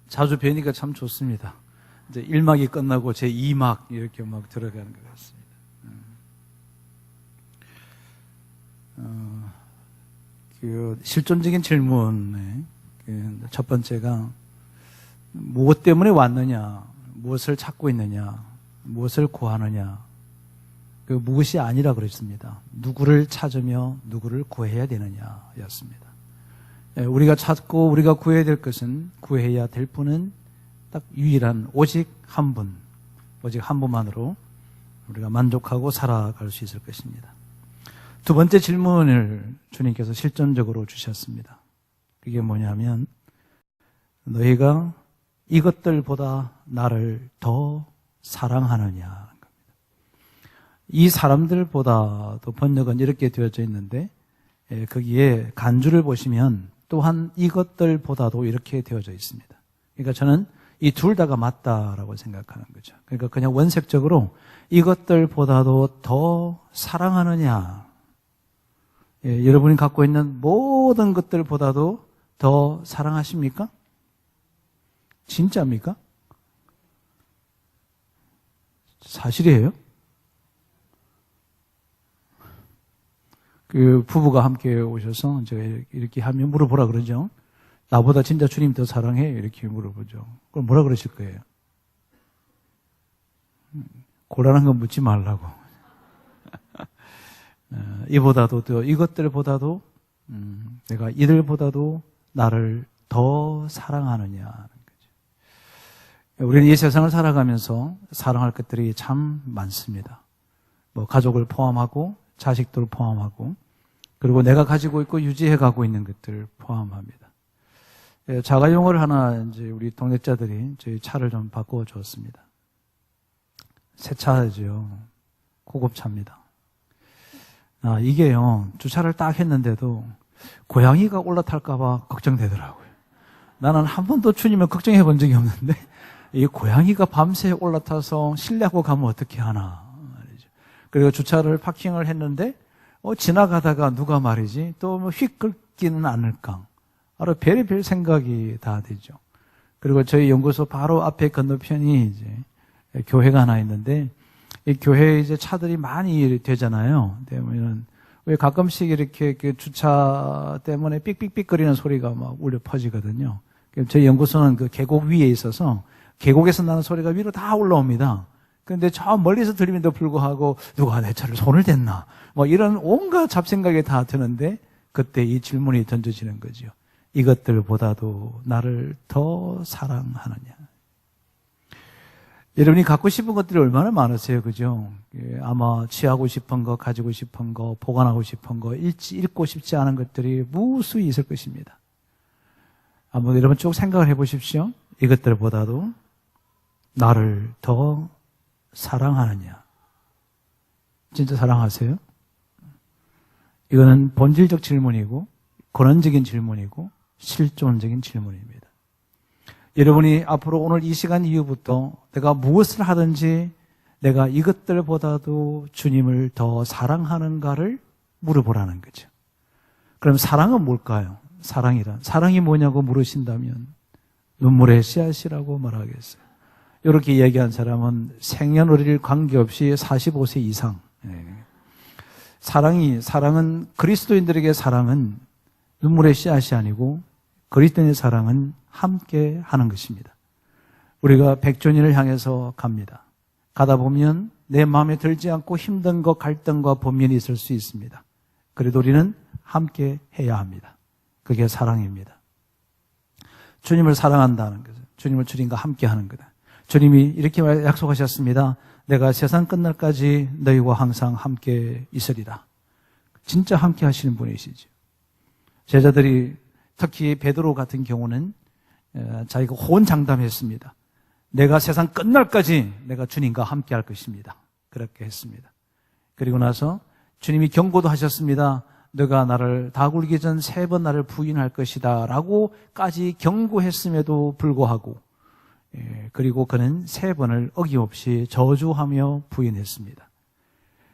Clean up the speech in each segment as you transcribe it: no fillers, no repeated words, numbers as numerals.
자주 뵈니까 참 좋습니다. 이제 1막이 끝나고 제 2막 이렇게 막 들어가는 것 같습니다. 그 실존적인 질문의 첫 번째가 무엇 때문에 왔느냐, 무엇을 찾고 있느냐, 무엇을 구하느냐, 그 무엇이 아니라 그랬습니다. 누구를 찾으며 누구를 구해야 되느냐였습니다. 우리가 찾고 우리가 구해야 될 것은, 구해야 될 분은 딱 유일한 오직 한 분, 오직 한 분만으로 우리가 만족하고 살아갈 수 있을 것입니다. 두 번째 질문을 주님께서 실존적으로 주셨습니다. 그게 뭐냐면, 너희가 이것들보다 나를 더 사랑하느냐. 이 사람들보다도 번역은 이렇게 되어져 있는데, 거기에 간주를 보시면 또한 이것들보다도 이렇게 되어져 있습니다. 그러니까 저는 이 둘 다가 맞다라고 생각하는 거죠. 그러니까 그냥 원색적으로 이것들보다도 더 사랑하느냐. 여러분이 갖고 있는 모든 것들보다도 더 사랑하십니까? 진짜입니까? 사실이에요? 그 부부가 함께 오셔서 제가 이렇게 하면 물어보라 그러죠. 나보다 진짜 주님 더 사랑해? 이렇게 물어보죠. 그럼 뭐라 그러실 거예요? 곤란한 건 묻지 말라고. 이보다도 더, 이것들보다도 내가 이들보다도 나를 더 사랑하느냐는 거죠. 우리는 이 세상을 살아가면서 사랑할 것들이 참 많습니다. 뭐 가족을 포함하고 자식들 포함하고, 그리고 내가 가지고 있고 유지해 가고 있는 것들 포함합니다. 자가용어를 하나 이제 우리 동역자들이 저희 차를 좀 바꿔 주었습니다. 새 차죠. 고급차입니다. 이게요, 주차를 딱 했는데도 고양이가 올라탈까봐 걱정되더라고요. 나는 한 번도 주님을 걱정해 본 적이 없는데, 이 고양이가 밤새 올라타서 실내하고 가면 어떻게 하나. 그리고 주차를 파킹을 했는데, 지나가다가 누가 말이지, 또 뭐 휙 긁지는 않을까. 바로 별의별 생각이 다 되죠. 그리고 저희 연구소 바로 앞에 건너편이 이제 교회가 하나 있는데, 이 교회에 이제 차들이 많이 되잖아요. 그러면 왜 가끔씩 이렇게 주차 때문에 삑삑삑거리는 소리가 막 울려 퍼지거든요. 저희 연구소는 그 계곡 위에 있어서 계곡에서 나는 소리가 위로 다 올라옵니다. 그런데 저 멀리서 들림에도 불구하고 누가 내 차를 손을 댔나, 뭐 이런 온갖 잡생각이 다 드는데, 그때 이 질문이 던져지는 거죠. 이것들보다도 나를 더 사랑하느냐. 여러분이 갖고 싶은 것들이 얼마나 많으세요, 그죠? 아마 취하고 싶은 거, 가지고 싶은 거, 보관하고 싶은 거, 읽고 싶지 않은 것들이 무수히 있을 것입니다. 한번 여러분 쭉 생각을 해보십시오. 이것들보다도 나를 더 사랑하느냐. 진짜 사랑하세요? 이거는 본질적 질문이고, 근원적인 질문이고, 실존적인 질문입니다. 여러분이 앞으로 오늘 이 시간 이후부터 내가 무엇을 하든지 내가 이것들보다도 주님을 더 사랑하는가를 물어보라는 거죠. 그럼 사랑은 뭘까요? 사랑이 뭐냐고 물으신다면 눈물의 씨앗이라고 말하겠어요. 이렇게 얘기한 사람은 생년월일 관계없이 45세 이상. 사랑은 그리스도인들에게 사랑은 눈물의 씨앗이 아니고 그리스도인의 사랑은 함께 하는 것입니다. 우리가 백조년을 향해서 갑니다. 가다 보면 내 마음에 들지 않고 힘든 것, 갈등과 번민이 있을 수 있습니다. 그래도 우리는 함께 해야 합니다. 그게 사랑입니다. 주님을 사랑한다는 것은 주님을 주님과 함께 하는 거다. 주님이 이렇게 약속하셨습니다. 내가 세상 끝날까지 너희와 항상 함께 있으리라. 진짜 함께 하시는 분이시죠. 제자들이 특히 베드로 같은 경우는 자기가 호언장담했습니다. 내가 세상 끝날까지 내가 주님과 함께 할 것입니다. 그렇게 했습니다. 그리고 나서 주님이 경고도 하셨습니다. 너가 나를 다 굴기 전 3번 나를 부인할 것이다 라고까지 경고했음에도 불구하고, 그리고 그는 3번을 어김없이 저주하며 부인했습니다.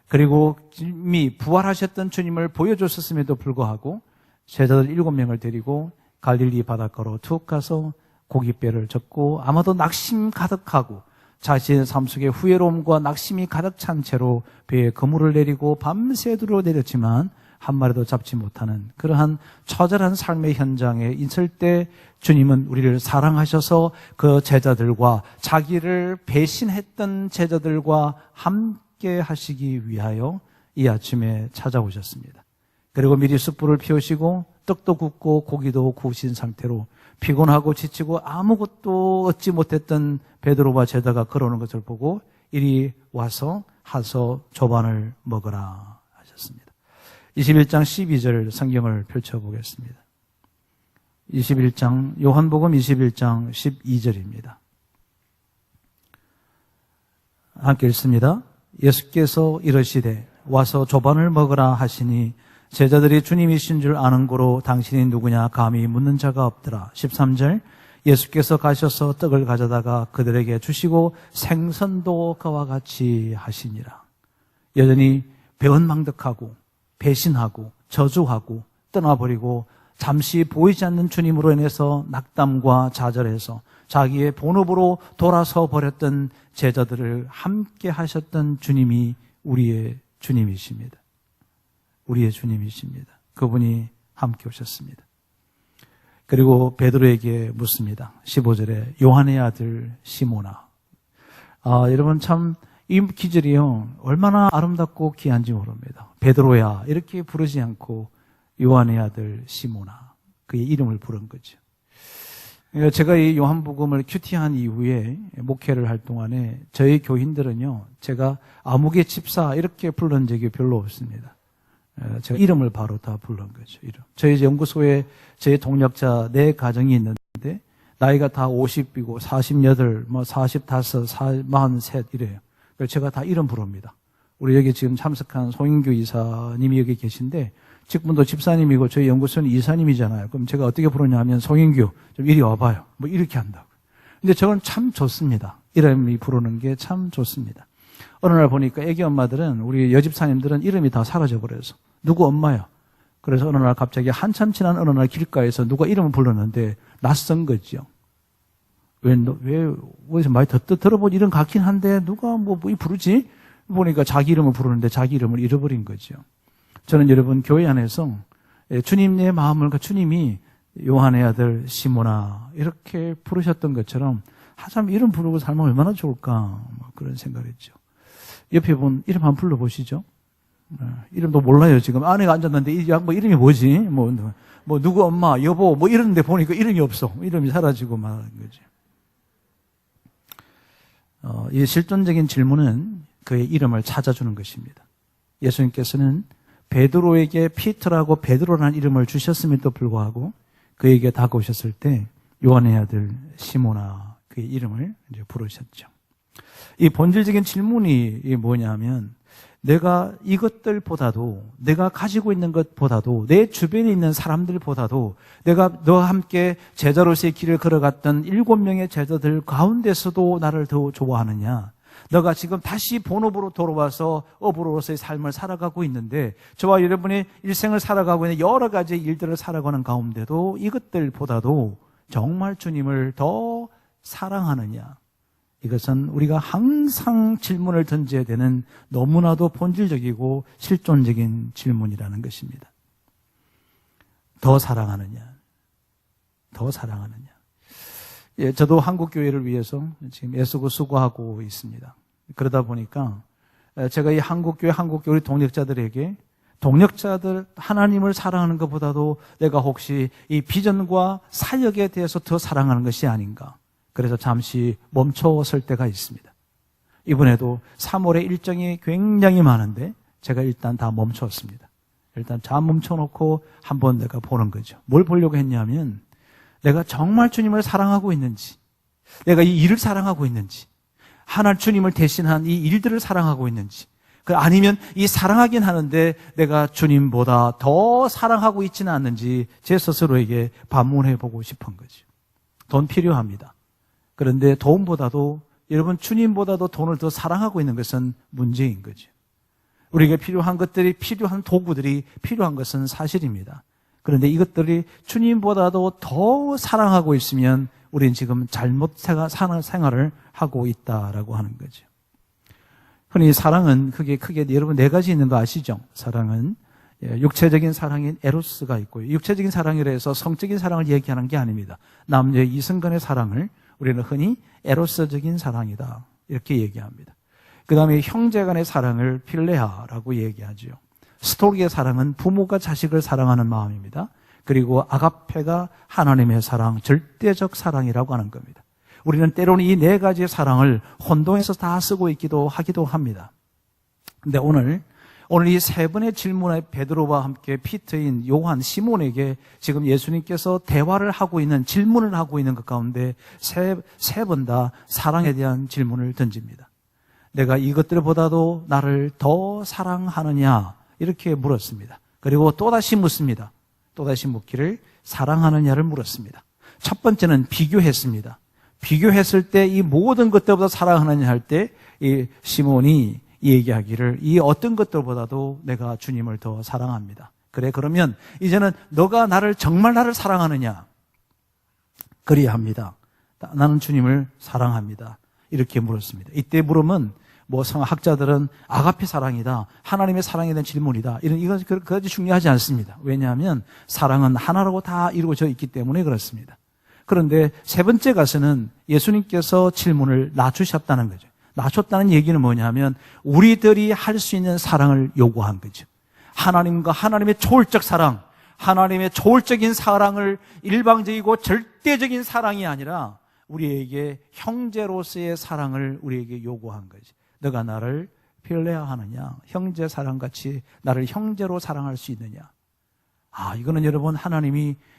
그리고 이미 부활하셨던 주님을 보여줬음에도 불구하고 제자들 7명을 데리고 갈릴리 바닷가로 툭 가서 고깃배를 젓고 아마도 낙심 가득하고 자신의 삶 속에 후회로움과 낙심이 가득 찬 채로 배에 그물을 내리고 밤새도록 내렸지만 한 마리도 잡지 못하는 그러한 처절한 삶의 현장에 있을 때 주님은 우리를 사랑하셔서 그 제자들과 자기를 배신했던 제자들과 함께 하시기 위하여 이 아침에 찾아오셨습니다. 그리고 미리 숯불을 피우시고 떡도 굽고 고기도 구우신 상태로 피곤하고 지치고 아무것도 얻지 못했던 베드로와 제자가 걸어오는 것을 보고 이리 와서 하서 조반을 먹으라 하셨습니다. 21장 12절 성경을 펼쳐보겠습니다. 21장 요한복음 21장 12절입니다. 함께 읽습니다. 예수께서 이르시되 와서 조반을 먹으라 하시니 제자들이 주님이신 줄 아는 고로 당신이 누구냐 감히 묻는 자가 없더라. 13절 예수께서 가셔서 떡을 가져다가 그들에게 주시고 생선도 그와 같이 하시니라. 여전히 배은망덕하고 배신하고 저주하고 떠나버리고 잠시 보이지 않는 주님으로 인해서 낙담과 좌절해서 자기의 본업으로 돌아서 버렸던 제자들을 함께 하셨던 주님이 우리의 주님이십니다. 우리의 주님이십니다. 그분이 함께 오셨습니다. 그리고 베드로에게 묻습니다. 15절에 요한의 아들 시몬아. 여러분 참 이 기절이요 얼마나 아름답고 귀한지 모릅니다. 베드로야 이렇게 부르지 않고 요한의 아들 시몬아 그의 이름을 부른 거죠. 제가 이 요한복음을 큐티한 이후에 목회를 할 동안에 저희 교인들은요 제가 아무개 집사 이렇게 부른 적이 별로 없습니다. 제가 이름을 바로 다 부른 거죠. 이름. 저희 연구소에 제 동력자 4가정이 있는데 나이가 다 50이고 48, 45, 43 이래요. 그래서 제가 다 이름 부릅니다. 우리 여기 지금 참석한 송인규 이사님이 여기 계신데 직분도 집사님이고 저희 연구소는 이사님이잖아요. 그럼 제가 어떻게 부르냐 하면 송인규 좀 이리 와봐요. 뭐 이렇게 한다고. 근데 저건 참 좋습니다. 이름이 부르는 게 참 좋습니다. 어느 날 보니까 애기 엄마들은 우리 여집사님들은 이름이 다 사라져 버려서 누구 엄마야. 그래서 어느 날 갑자기 한참 지난 어느 날 길가에서 누가 이름을 불렀는데 낯선 거죠. 왜 어디서 많이 들어본 이름 같긴 한데 누가 뭐 부르지? 보니까 자기 이름을 부르는데 자기 이름을 잃어버린 거죠. 저는 여러분 교회 안에서 주님의 마음을 주님이 요한의 아들 시몬아 이렇게 부르셨던 것처럼 참 이름 부르고 살면 얼마나 좋을까 그런 생각을 했죠. 옆에 분 이름 한번 불러보시죠. 이름도 몰라요. 지금 아내가 앉았는데 이 양반 이름이 뭐지? 뭐 누구 엄마 여보 뭐 이러는데 보니까 이름이 없어. 이름이 사라지고 말하는 거죠. 이 실존적인 질문은 그의 이름을 찾아주는 것입니다. 예수님께서는 베드로에게 피터라고 베드로라는 이름을 주셨음에도 불구하고 그에게 다가오셨을 때 요한의 아들 시몬아 그의 이름을 이제 부르셨죠. 이 본질적인 질문이 뭐냐면 내가 이것들보다도 내가 가지고 있는 것보다도 내 주변에 있는 사람들보다도 내가 너와 함께 제자로서의 길을 걸어갔던 7명의 제자들 가운데서도 나를 더 좋아하느냐? 너가 지금 다시 본업으로 돌아와서 어부로서의 삶을 살아가고 있는데 저와 여러분의 일생을 살아가고 있는 여러 가지 일들을 살아가는 가운데도 이것들보다도 정말 주님을 더 사랑하느냐? 이것은 우리가 항상 질문을 던져야 되는 너무나도 본질적이고 실존적인 질문이라는 것입니다. 더 사랑하느냐? 더 사랑하느냐? 예, 저도 한국교회를 위해서 지금 애쓰고 수고하고 있습니다. 그러다 보니까 제가 이 한국교회 우리 동력자들에게 동력자들 하나님을 사랑하는 것보다도 내가 혹시 이 비전과 사역에 대해서 더 사랑하는 것이 아닌가? 그래서 잠시 멈춰설 때가 있습니다. 이번에도 3월에 일정이 굉장히 많은데 제가 일단 다 멈췄습니다. 일단 잠 멈춰놓고 한번 내가 보는 거죠. 뭘 보려고 했냐면 내가 정말 주님을 사랑하고 있는지, 내가 이 일을 사랑하고 있는지, 하나님 주님을 대신한 이 일들을 사랑하고 있는지, 아니면 이 사랑하긴 하는데 내가 주님보다 더 사랑하고 있지는 않는지 제 스스로에게 반문해 보고 싶은 거죠. 돈 필요합니다. 그런데 돈보다도 여러분 주님보다도 돈을 더 사랑하고 있는 것은 문제인 거죠. 우리에게 필요한 것들이 필요한 도구들이 필요한 것은 사실입니다. 그런데 이것들이 주님보다도 더 사랑하고 있으면 우리는 지금 잘못 사는 생활을 하고 있다라고 하는 거죠. 흔히 사랑은 크게 여러분 네 가지 있는 거 아시죠? 사랑은 육체적인 사랑인 에로스가 있고요. 육체적인 사랑이라 해서 성적인 사랑을 얘기하는 게 아닙니다. 남녀의 이성간의 사랑을 우리는 흔히 에로스적인 사랑이다 이렇게 얘기합니다. 그 다음에 형제간의 사랑을 필레아라고 얘기하죠. 스토리의 사랑은 부모가 자식을 사랑하는 마음입니다. 그리고 아가페가 하나님의 사랑, 절대적 사랑이라고 하는 겁니다. 우리는 때로는 이 네 가지의 사랑을 혼동해서 다 쓰고 있기도 하기도 합니다. 근데 오늘 이 세 번의 질문에 베드로와 함께 피트인 요한, 시몬에게 지금 예수님께서 대화를 하고 있는, 질문을 하고 있는 것 가운데 세 번 다 사랑에 대한 질문을 던집니다. 내가 이것들보다도 나를 더 사랑하느냐? 이렇게 물었습니다. 그리고 또다시 묻습니다. 또다시 묻기를 사랑하느냐를 물었습니다. 첫 번째는 비교했습니다. 비교했을 때 이 모든 것들보다 사랑하느냐 할 때 이 시몬이 얘기하기를 이 어떤 것들보다도 내가 주님을 더 사랑합니다. 그래, 그러면 이제는 너가 정말 나를 사랑하느냐? 그래야 합니다. 나는 주님을 사랑합니다. 이렇게 물었습니다. 이때 물으면 성학자들은 아가페 사랑이다, 하나님의 사랑에 대한 질문이다, 이건 그다지 중요하지 않습니다. 왜냐하면 사랑은 하나라고 다 이루어져 있기 때문에 그렇습니다. 그런데 세 번째 가서는 예수님께서 질문을 낮추셨다는 거죠. 낮췄다는 얘기는 뭐냐면 우리들이 할 수 있는 사랑을 요구한 거죠. 하나님과 하나님의 초월적 사랑, 하나님의 초월적인 사랑을 일방적이고 절대적인 사랑이 아니라 우리에게 형제로서의 사랑을 우리에게 요구한 거지. 너가 나를 필레아 하느냐? 형제 사랑같이 나를 형제로 사랑할 수 있느냐? 이거는 여러분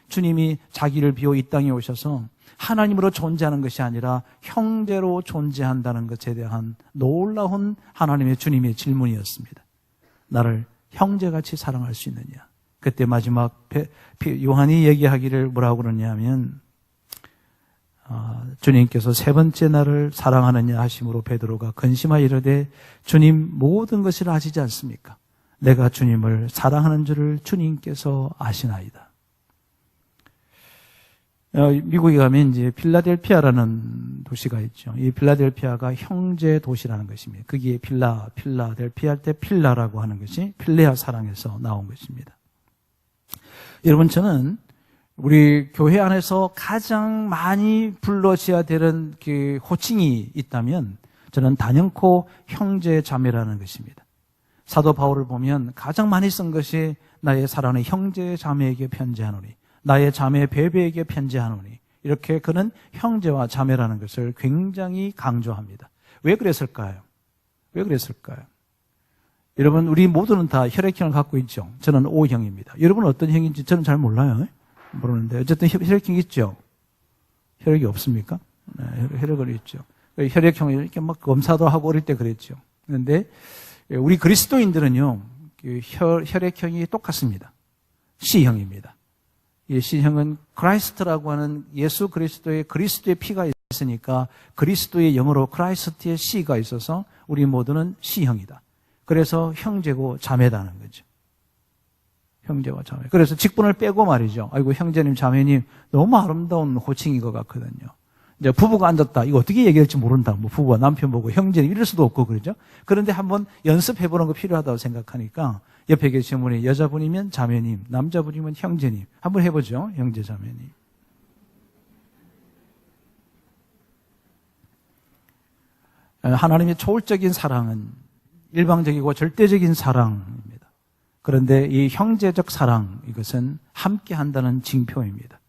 주님이 자기를 비워 이 땅에 오셔서 하나님으로 존재하는 것이 아니라 형제로 존재한다는 것에 대한 놀라운 하나님의 주님의 질문이었습니다. 나를 형제같이 사랑할 수 있느냐? 그때 마지막 요한이 얘기하기를 뭐라고 그러냐면 주님께서 세 번째 나를 사랑하느냐 하심으로 베드로가 근심하여 이르되 주님 모든 것을 아시지 않습니까? 내가 주님을 사랑하는 줄을 주님께서 아시나이다. 미국에 가면 이제 필라델피아라는 도시가 있죠. 이 필라델피아가 형제 도시라는 것입니다. 거기에 필라델피아 할 때 필라라고 하는 것이 필레아 사랑에서 나온 것입니다. 여러분, 저는 우리 교회 안에서 가장 많이 불러져야 되는 그 호칭이 있다면 저는 단연코 형제 자매라는 것입니다. 사도 바울을 보면 가장 많이 쓴 것이 나의 사랑하는 형제 자매에게 편지하노니, 나의 자매 베베에게 편지하노니, 이렇게 그는 형제와 자매라는 것을 굉장히 강조합니다. 왜 그랬을까요? 여러분, 우리 모두는 다 혈액형을 갖고 있죠. 저는 O형입니다. 여러분은 어떤 형인지 저는 잘 몰라요. 모르는데 어쨌든 혈액형이 있죠. 혈액이 없습니까? 네, 혈액은 있죠. 혈액형이 이렇게 막 검사도 하고 어릴 때 그랬죠. 그런데 우리 그리스도인들은요, 혈액형이 똑같습니다. C형입니다. 이 C형은 크라이스트라고 하는 예수 그리스도의 피가 있으니까 그리스도의 영어로 크라이스트의 C가 있어서 우리 모두는 C형이다. 그래서 형제고 자매다는 거죠. 형제와 자매. 그래서 직분을 빼고 말이죠. 아이고, 형제님, 자매님, 너무 아름다운 호칭인 것 같거든요. 이제 부부가 앉았다. 이거 어떻게 얘기할지 모른다. 부부가 남편 보고 형제님 이럴 수도 없고 그러죠. 그런데 한번 연습해보는 거 필요하다고 생각하니까 옆에 계신 분이 여자분이면 자매님, 남자분이면 형제님. 한번 해보죠. 형제, 자매님. 하나님의 초월적인 사랑은 일방적이고 절대적인 사랑입니다. 그런데 이 형제적 사랑, 이것은 함께 한다는 징표입니다.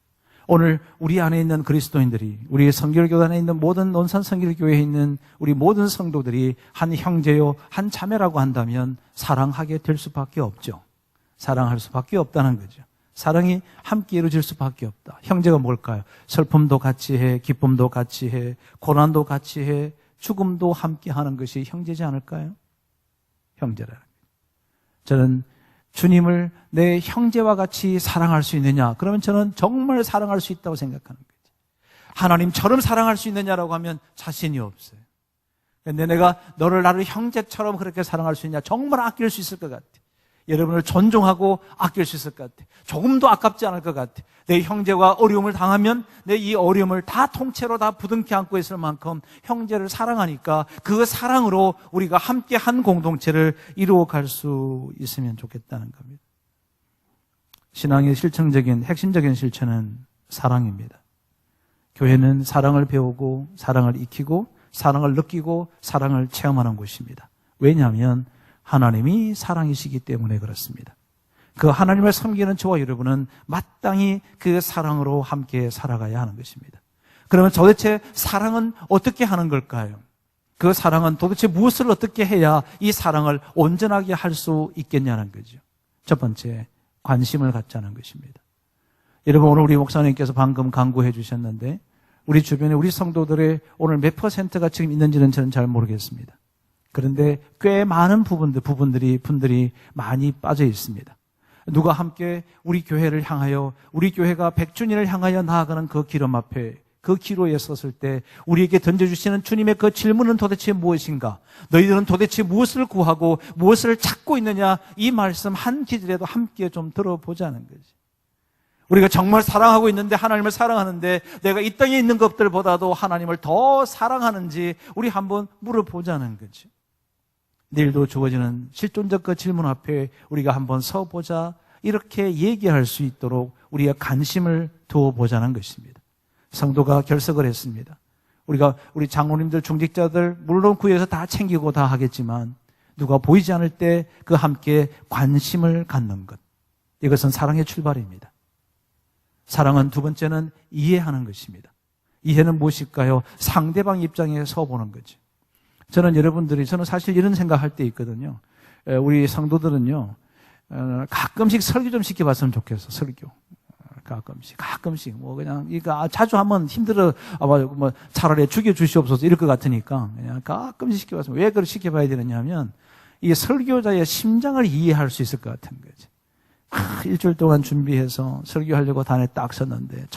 오늘 우리 안에 있는 그리스도인들이, 우리 성결교단에 있는 모든 논산 성결교회에 있는 우리 모든 성도들이 한 형제요, 한 자매라고 한다면 사랑하게 될 수밖에 없죠. 사랑할 수밖에 없다는 거죠. 사랑이 함께 이루어질 수밖에 없다. 형제가 뭘까요? 슬픔도 같이 해, 기쁨도 같이 해, 고난도 같이 해, 죽음도 함께 하는 것이 형제지 않을까요? 형제라는 거죠. 저는 주님을 내 형제와 같이 사랑할 수 있느냐? 그러면 저는 정말 사랑할 수 있다고 생각하는 거지. 하나님처럼 사랑할 수 있느냐라고 하면 자신이 없어요. 근데 내가 나를 형제처럼 그렇게 사랑할 수 있냐? 정말 아낄 수 있을 것 같아. 여러분을 존중하고 아낄 수 있을 것 같아. 조금도 아깝지 않을 것 같아. 내 형제가 어려움을 당하면 내 이 어려움을 다 통째로 다 부둥켜 안고 있을 만큼 형제를 사랑하니까 그 사랑으로 우리가 함께 한 공동체를 이루어갈 수 있으면 좋겠다는 겁니다. 신앙의 실천적인 핵심적인 실천은 사랑입니다. 교회는 사랑을 배우고 사랑을 익히고 사랑을 느끼고 사랑을 체험하는 곳입니다. 왜냐하면 하나님이 사랑이시기 때문에 그렇습니다. 그 하나님을 섬기는 저와 여러분은 마땅히 그 사랑으로 함께 살아가야 하는 것입니다. 그러면 도대체 사랑은 어떻게 하는 걸까요? 그 사랑은 도대체 무엇을 어떻게 해야 이 사랑을 온전하게 할 수 있겠냐는 거죠. 첫 번째, 관심을 갖자는 것입니다. 여러분, 오늘 우리 목사님께서 방금 강구해 주셨는데 우리 주변에 우리 성도들의 오늘 몇 퍼센트가 지금 있는지는 저는 잘 모르겠습니다. 그런데 꽤 많은 분들이 많이 빠져 있습니다. 누가 함께 우리 교회를 향하여, 우리 교회가 백주년을 향하여 나아가는 그 기름 앞에, 그 기로에 섰을 때 우리에게 던져주시는 주님의 그 질문은 도대체 무엇인가? 너희들은 도대체 무엇을 구하고 무엇을 찾고 있느냐? 이 말씀 한 기절에도 함께 좀 들어보자는 거지. 우리가 정말 사랑하고 있는데, 하나님을 사랑하는데 내가 이 땅에 있는 것들보다도 하나님을 더 사랑하는지 우리 한번 물어보자는 거죠. 내일도 주어지는 실존적 그 질문 앞에 우리가 한번 서보자, 이렇게 얘기할 수 있도록 우리가 관심을 두어보자는 것입니다. 성도가 결석을 했습니다. 우리 장로님들, 중직자들 물론 구해서 다 챙기고 다 하겠지만 누가 보이지 않을 때 그 함께 관심을 갖는 것, 이것은 사랑의 출발입니다. 사랑은 두 번째는 이해하는 것입니다. 이해는 무엇일까요? 상대방 입장에 서보는 거죠. 저는 사실 이런 생각할 때 있거든요. 우리 성도들은요, 가끔씩 설교 좀 시켜봤으면 좋겠어. 설교. 가끔씩. 그냥, 자주 하면 힘들어, 차라리 죽여주시옵소서 이럴 것 같으니까, 그냥 가끔씩 시켜봤으면. 왜 그걸 시켜봐야 되느냐 하면, 이 설교자의 심장을 이해할 수 있을 것 같은 거지. 일주일 동안 준비해서 설교하려고 단에 딱 섰는데,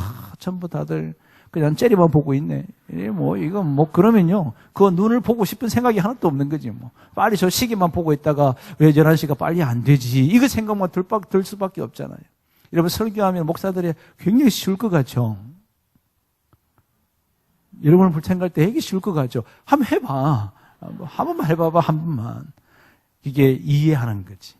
전부 다들 그냥 째리만 보고 있네. 그러면요, 그 눈을 보고 싶은 생각이 하나도 없는 거지, 빨리 저 시기만 보고 있다가 왜 11시가 빨리 안 되지? 이거 생각만 들 수밖에 없잖아요. 여러분, 설교하면 목사들이 굉장히 쉬울 것 같죠? 여러분을 생각할 때 되게 쉬울 것 같죠? 한번 해봐. 한 번만 해봐봐, 한 번만. 이게 이해하는 거지.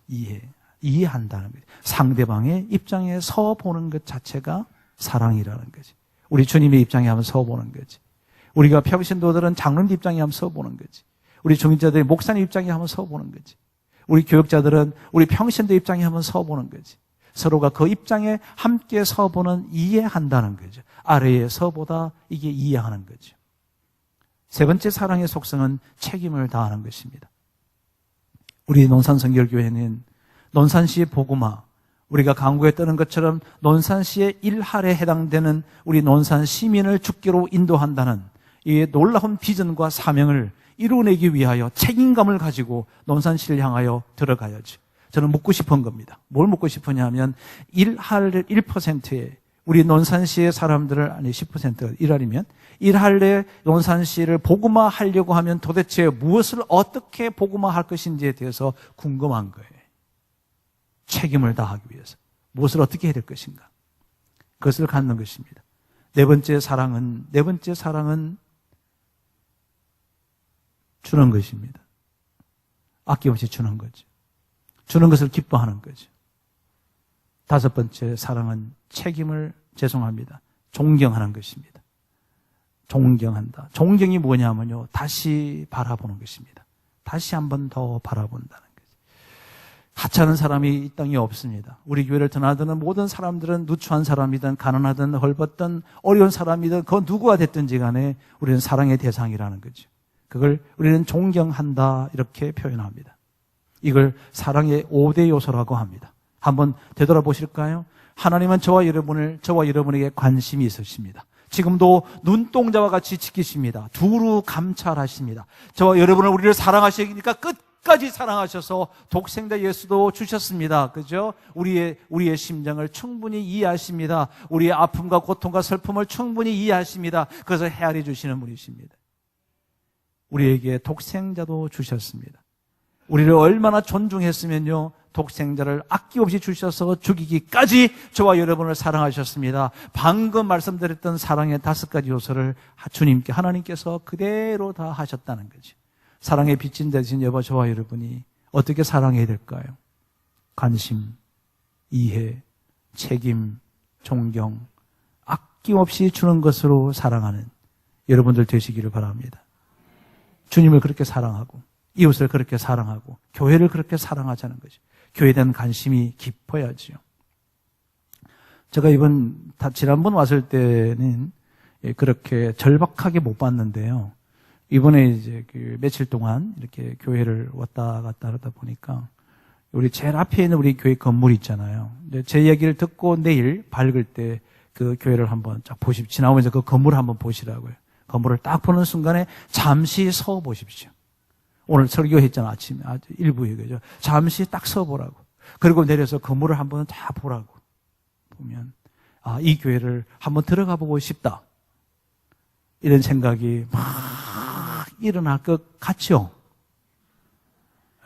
이해한다는 거지. 상대방의 입장에 서 보는 것 자체가 사랑이라는 거지. 우리 주님의 입장에 한번 서보는 거지. 우리가 평신도들은 장로님 입장에 한번 서보는 거지. 우리 중직자들이 목사님 입장에 한번 서보는 거지. 우리 교육자들은 우리 평신도 입장에 한번 서보는 거지. 서로가 그 입장에 함께 서보는, 이해한다는 거죠. 아래에 서보다 이게 이해하는 거죠. 세 번째 사랑의 속성은 책임을 다하는 것입니다. 우리 논산성결교회는 논산시의 복음화, 우리가 강구에 뜨는 것처럼 논산시의 1할에 해당되는 우리 논산 시민을 주께로 인도한다는 이 놀라운 비전과 사명을 이루어내기 위하여 책임감을 가지고 논산시를 향하여 들어가야죠. 저는 묻고 싶은 겁니다. 뭘 묻고 싶으냐 하면 1%의 우리 논산시의 사람들을, 10%가 1할이면 1할의 논산시를 복음화하려고 하면 도대체 무엇을 어떻게 복음화할 것인지에 대해서 궁금한 거예요. 책임을 다하기 위해서 무엇을 어떻게 해야 될 것인가, 그것을 갖는 것입니다. 네 번째 사랑은 주는 것입니다. 아낌없이 주는 거죠. 주는 것을 기뻐하는 거죠. 다섯 번째 사랑은 존경하는 것입니다. 존경한다. 존경이 뭐냐면요, 다시 바라보는 것입니다. 다시 한 번 더 바라본다는 거죠. 하찮은 사람이 이 땅에 없습니다. 우리 교회를 드나드는 모든 사람들은 누추한 사람이든 가난하든 헐벗든 어려운 사람이든 그 누구가 됐든지 간에 우리는 사랑의 대상이라는 거죠. 그걸 우리는 존경한다, 이렇게 표현합니다. 이걸 사랑의 5대 요소라고 합니다. 한번 되돌아보실까요? 하나님은 저와 여러분에게 관심이 있으십니다. 지금도 눈동자와 같이 지키십니다. 두루 감찰하십니다. 저와 여러분을, 우리를 사랑하시니까 끝까지 사랑하셔서 독생자 예수도 주셨습니다. 그죠? 우리의 심정을 충분히 이해하십니다. 우리의 아픔과 고통과 슬픔을 충분히 이해하십니다. 그것을 헤아려 주시는 분이십니다. 우리에게 독생자도 주셨습니다. 우리를 얼마나 존중했으면요, 독생자를 아낌없이 주셔서 죽이기까지 저와 여러분을 사랑하셨습니다. 방금 말씀드렸던 사랑의 5가지 요소를 주님께, 하나님께서 그대로 다 하셨다는 거죠. 사랑의 빛인 대신 여보, 저와 여러분이 어떻게 사랑해야 될까요? 관심, 이해, 책임, 존경, 아낌없이 주는 것으로 사랑하는 여러분들 되시기를 바랍니다. 주님을 그렇게 사랑하고 이웃을 그렇게 사랑하고 교회를 그렇게 사랑하자는 거죠. 교회에 대한 관심이 깊어야지요. 제가 지난번 왔을 때는 그렇게 절박하게 못 봤는데요. 이번에 이제 며칠 동안 이렇게 교회를 왔다 갔다 하다 보니까 우리 제일 앞에 있는 우리 교회 건물 있잖아요. 제 이야기를 듣고 내일 밝을 때 그 교회를 한번 쫙 보십시오. 지나오면서 그 건물을 한번 보시라고요. 건물을 딱 보는 순간에 잠시 서 보십시오. 오늘 설교했잖아, 아침에. 일부에, 그죠? 잠시 딱 서보라고. 그리고 내려서 건물을 한번 다 보라고. 보면, 이 교회를 한번 들어가 보고 싶다. 이런 생각이 막 일어날 것 같죠?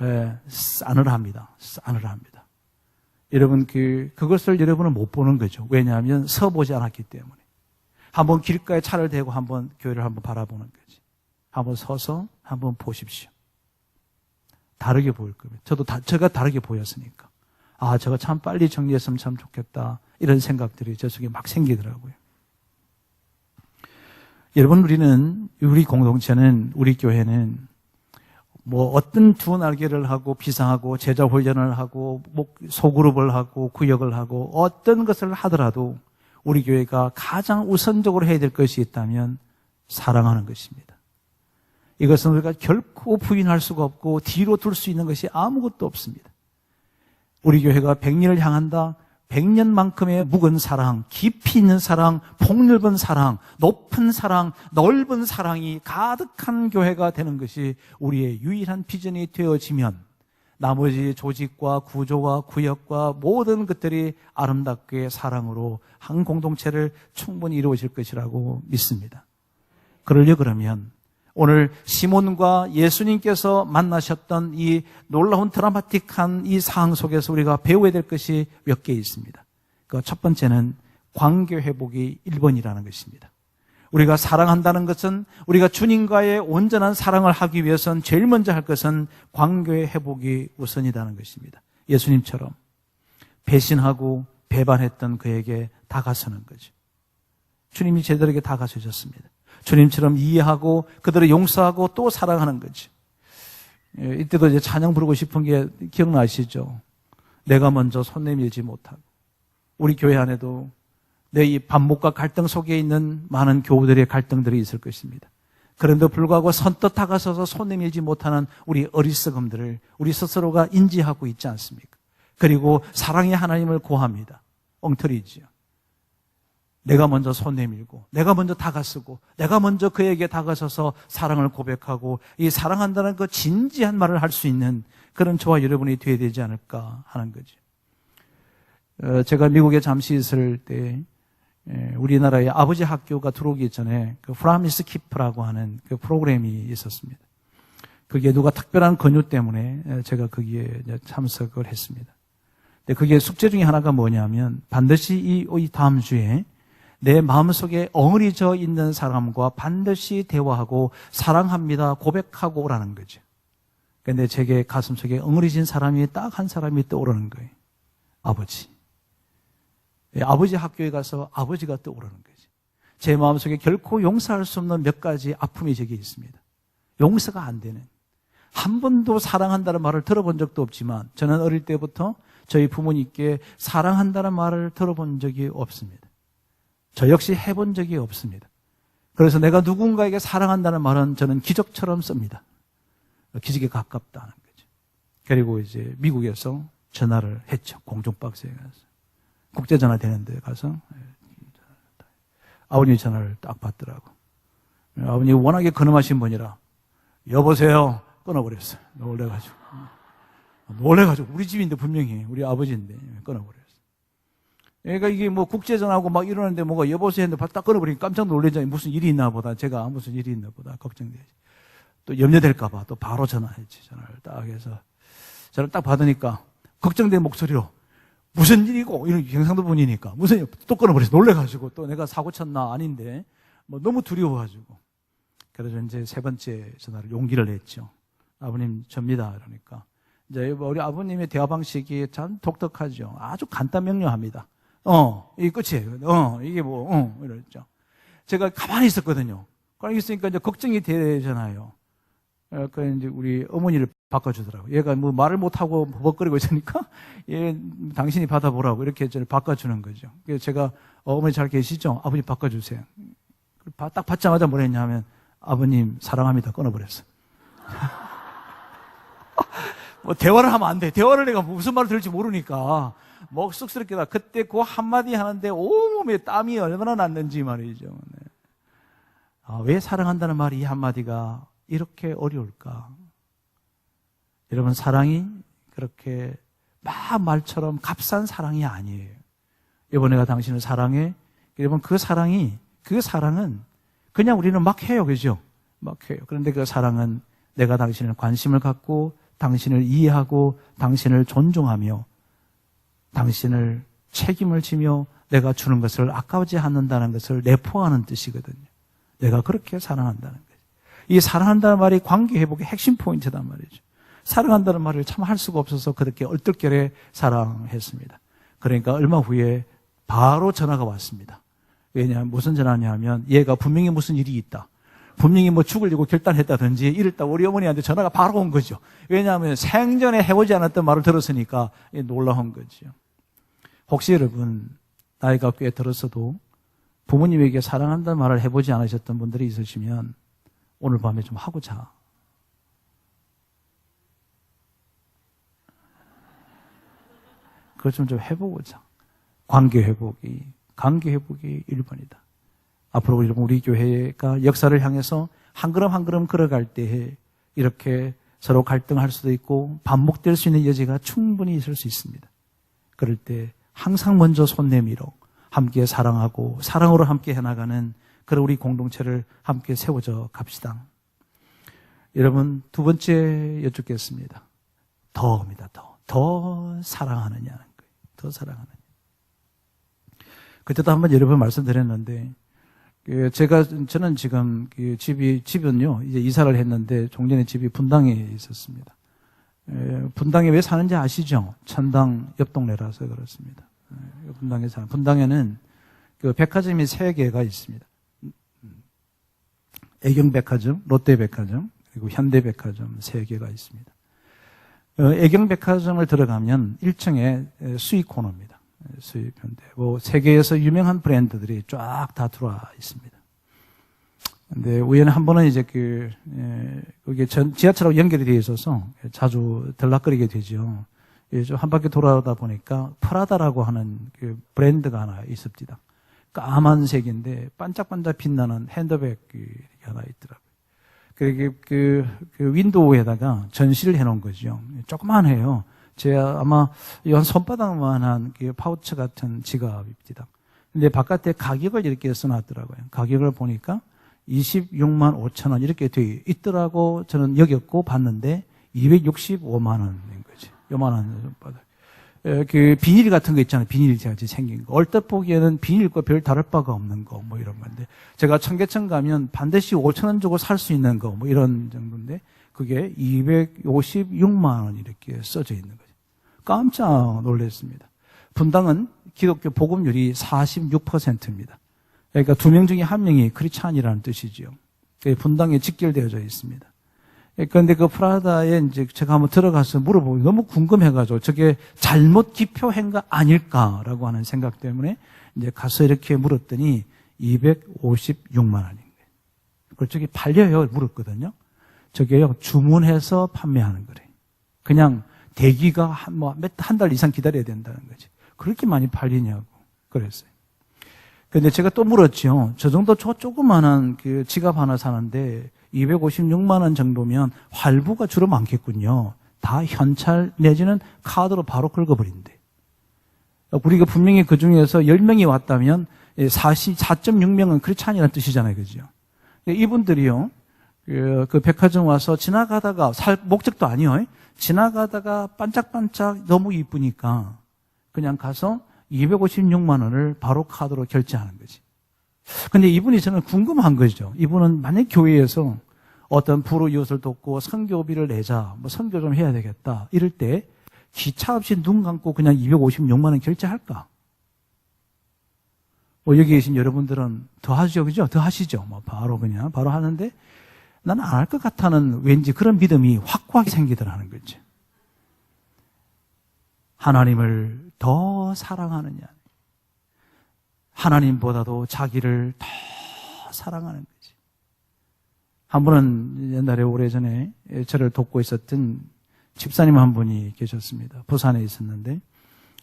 예, 싸늘합니다. 싸늘합니다. 여러분, 그것을 여러분은 못 보는 거죠. 왜냐하면 서보지 않았기 때문에. 한번 길가에 차를 대고 한번 교회를 한번 바라보는 거지. 한번 서서 한번 보십시오. 다르게 보일 겁니다. 제가 다르게 보였으니까. 저거 참 빨리 정리했으면 참 좋겠다. 이런 생각들이 저 속에 막 생기더라고요. 여러분, 우리 공동체는, 우리 교회는 어떤 두 날개를 하고 비상하고 제자 훈련을 하고 소그룹을 하고 구역을 하고 어떤 것을 하더라도 우리 교회가 가장 우선적으로 해야 될 것이 있다면 사랑하는 것입니다. 이것은 우리가 결코 부인할 수가 없고 뒤로 둘 수 있는 것이 아무것도 없습니다. 우리 교회가 100년을 향한다. 100년만큼의 묵은 사랑, 깊이 있는 사랑, 폭넓은 사랑, 높은 사랑, 넓은 사랑이 가득한 교회가 되는 것이 우리의 유일한 비전이 되어지면 나머지 조직과 구조와 구역과 모든 것들이 아름답게 사랑으로 한 공동체를 충분히 이루어질 것이라고 믿습니다. 그러면 오늘 시몬과 예수님께서 만나셨던 이 놀라운 드라마틱한 이 상황 속에서 우리가 배워야 될 것이 몇 개 있습니다. 그 첫 번째는 관계 회복이 1번이라는 것입니다. 우리가 사랑한다는 것은, 우리가 주님과의 온전한 사랑을 하기 위해서는 제일 먼저 할 것은 관계 회복이 우선이라는 것입니다. 예수님처럼 배신하고 배반했던 그에게 다가서는 거죠. 주님이 제들에게 다가서셨습니다. 주님처럼 이해하고 그들을 용서하고 또 사랑하는 거지. 이때도 이제 찬양 부르고 싶은 게 기억나시죠? 내가 먼저 손 내밀지 못하고. 우리 교회 안에도 내 이 반목과 갈등 속에 있는 많은 교우들의 갈등들이 있을 것입니다. 그런데 불구하고 선뜻 다가서서 손 내밀지 못하는 우리 어리석음들을 우리 스스로가 인지하고 있지 않습니까? 그리고 사랑의 하나님을 구합니다. 엉터리지요. 내가 먼저 손 내밀고, 내가 먼저 다가서고, 내가 먼저 그에게 다가서서 사랑을 고백하고, 이 사랑한다는 그 진지한 말을 할 수 있는 그런 저와 여러분이 되어야 되지 않을까 하는 거죠. 제가 미국에 잠시 있을 때, 우리나라의 아버지 학교가 들어오기 전에 그 프라미스 키프라고 하는 그 프로그램이 있었습니다. 그게 누가 특별한 권유 때문에 제가 거기에 참석을 했습니다. 근데 그게 숙제 중에 하나가 뭐냐면 반드시 이 다음 주에 내 마음속에 엉을리져 있는 사람과 반드시 대화하고 사랑합니다 고백하고 오라는 거죠. 그런데 제게 가슴속에 엉을리진 사람이 딱 한 사람이 떠오르는 거예요. 아버지. 아버지 학교에 가서 아버지가 떠오르는 거죠. 제 마음속에 결코 용서할 수 없는 몇 가지 아픔이 저기 있습니다. 용서가 안 되는. 한 번도 사랑한다는 말을 들어본 적도 없지만 저는 어릴 때부터 저희 부모님께 사랑한다는 말을 들어본 적이 없습니다. 저 역시 해본 적이 없습니다. 그래서 내가 누군가에게 사랑한다는 말은 저는 기적처럼 씁니다. 기적에 가깝다는 거죠. 그리고 이제 미국에서 전화를 했죠. 공중박스에 가서. 국제전화 되는데 가서 아버님 전화를 딱 받더라고. 아버님이 워낙에 근엄하신 분이라 여보세요 끊어버렸어요. 놀래가지고 우리 집인데 분명히 우리 아버지인데 끊어버렸어요. 그러니까 이게 뭐 국제전화하고 막 이러는데 뭐가 여보세요 했는데 딱 끊어버리니까 깜짝 놀라잖아요. 무슨 일이 있나 보다. 제가 무슨 일이 있나 보다 걱정되지. 또 염려될까 봐 또 바로 전화했지. 전화를 딱 해서 저를 딱 받으니까 걱정된 목소리로 무슨 일이고, 이런 경상도 분이니까 무슨 일, 또 끊어버려서 놀래가지고 또 내가 사고 쳤나 아닌데 뭐 너무 두려워가지고. 그래서 이제 세 번째 전화를 용기를 냈죠. 아버님 접니다. 그러니까 이제 우리 아버님의 대화 방식이 참 독특하죠. 아주 간단 명료합니다. 이게 끝이에요. 이게 뭐, 이랬죠. 제가 가만히 있었거든요. 가만히 있으니까 이제 걱정이 되잖아요. 그 이제 우리 어머니를 바꿔주더라고요. 얘가 뭐 말을 못하고 버벅거리고 있으니까 얘 당신이 받아보라고 이렇게 저를 바꿔주는 거죠. 그래서 제가 어머니 잘 계시죠? 아버님 바꿔주세요. 딱 받자마자 뭘 했냐면 아버님 사랑합니다 끊어버렸어요. 뭐 대화를 하면 안 돼. 대화를 내가 무슨 말을 들을지 모르니까 뭐 쑥스럽게 그때 그 한마디 하는데 온몸에 땀이 얼마나 났는지 말이죠. 네. 왜 사랑한다는 말이 이 한마디가 이렇게 어려울까? 여러분 사랑이 그렇게 막 말처럼 값싼 사랑이 아니에요. 여보 내가 당신을 사랑해. 여러분 그 사랑은 그냥 우리는 막 해요. 그죠? 막 해요. 그런데 그 사랑은 내가 당신을 관심을 갖고 당신을 이해하고 당신을 존중하며 당신을 책임을 지며 내가 주는 것을 아까워지 않는다는 것을 내포하는 뜻이거든요. 내가 그렇게 사랑한다는 거죠. 이 사랑한다는 말이 관계 회복의 핵심 포인트단 말이죠. 사랑한다는 말을 참 할 수가 없어서 그렇게 얼떨결에 사랑했습니다. 그러니까 얼마 후에 바로 전화가 왔습니다. 왜냐하면 무슨 전화냐면 얘가 분명히 무슨 일이 있다. 분명히 뭐 죽으려고 결단했다든지 이랬다고 우리 어머니한테 전화가 바로 온 거죠. 왜냐하면 생전에 해보지 않았던 말을 들었으니까 놀라운 거죠. 혹시 여러분 나이가 꽤 들었어도 부모님에게 사랑한다는 말을 해보지 않으셨던 분들이 있으시면 오늘 밤에 좀 하고 자. 그걸 좀 해보고 자. 관계 회복이 1번이다. 앞으로 우리 교회가 역사를 향해서 한 걸음 한 걸음 걸어갈 때에 이렇게 서로 갈등할 수도 있고 반복될 수 있는 여지가 충분히 있을 수 있습니다. 그럴 때 항상 먼저 손 내밀어 함께 사랑하고 사랑으로 함께 해나가는 그런 우리 공동체를 함께 세워져 갑시다. 여러분 두 번째 여쭙겠습니다. 더입니다. 더 사랑하느냐는 거예요. 더 사랑하느냐. 그때도 한번 여러 번 말씀드렸는데 저는 지금 집은요 이제 이사를 했는데 종전에 집이 분당에 있었습니다. 분당에 왜 사는지 아시죠? 천당 옆 동네라서 그렇습니다. 분당에 사는 분당에는 그 백화점이 3개가 있습니다. 애경백화점, 롯데백화점, 그리고 현대백화점 3개가 있습니다. 애경백화점을 들어가면 1층에 수입 코너입니다. 수입 현대. 세계에서 유명한 브랜드들이 쫙 다 들어와 있습니다. 근데 우연히 한 번은 이제 그게 지하철하고 연결이 되어 있어서 자주 들락거리게 되죠. 좀 한 바퀴 돌아오다 보니까 프라다라고 하는 그 브랜드가 하나 있습니다. 까만색인데 반짝반짝 빛나는 핸드백이 하나 있더라고요. 그 윈도우에다가 전시를 해놓은 거죠. 조그만해요. 제가 아마 한 손바닥만한 파우치 같은 지갑입니다. 근데 바깥에 가격을 이렇게 써놨더라고요. 가격을 보니까 26만 5천 원 이렇게 돼 있더라고 저는 여겼고 봤는데 265만 원인 거지. 요만한 손바닥. 그 비닐 같은 거 있잖아요. 비닐 같이 생긴 거. 얼핏 보기에는 비닐과 별 다를 바가 없는 거 뭐 이런 건데 제가 청계천 가면 반드시 5천 원 주고 살 수 있는 거 뭐 이런 정도인데 그게 256만 원 이렇게 써져 있는 거죠. 깜짝 놀랐습니다. 분당은 기독교 복음률이 46%입니다. 그러니까 2명 중에 1명이 크리스찬이라는 뜻이지요. 분당에 직결되어져 있습니다. 그런데 그 프라다에 이제 제가 한번 들어가서 물어보고 너무 궁금해가지고 저게 잘못 기표한 거 아닐까라고 하는 생각 때문에 이제 가서 이렇게 물었더니 256만 원인 거예요. 그걸 저기 팔려요 물었거든요. 저게요 주문해서 판매하는 거래요. 그냥 대기가 한 달 이상 기다려야 된다는 거지. 그렇게 많이 팔리냐고 그랬어요. 근데 제가 또 물었죠. 저 정도 조그만한 그 지갑 하나 사는데 256만 원 정도면 할부가 주로 많겠군요. 다 현찰 내지는 카드로 바로 긁어버린대. 우리가 분명히 그 중에서 10명이 왔다면 4.6명은 크리스찬이라는 뜻이잖아요. 그죠? 이분들이요. 그 백화점 와서 지나가다가 목적도 아니요. 지나가다가 반짝반짝 너무 이쁘니까 그냥 가서 256만 원을 바로 카드로 결제하는 거지. 근데 이분이 저는 궁금한 거죠. 이분은 만약 교회에서 어떤 불우 이웃을 돕고 선교비를 내자, 뭐 선교 좀 해야 되겠다 이럴 때 기차 없이 눈 감고 그냥 256만 원 결제할까? 뭐 여기 계신 여러분들은 더 하죠, 그죠? 더 하시죠. 뭐 바로 하는데 나는 안 할 것 같다는 왠지 그런 믿음이 확고하게 생기더라는 거죠. 하나님을 더 사랑하느냐, 하나님보다도 자기를 더 사랑하는 거지. 한 분은 옛날에 오래전에 저를 돕고 있었던 집사님 한 분이 계셨습니다. 부산에 있었는데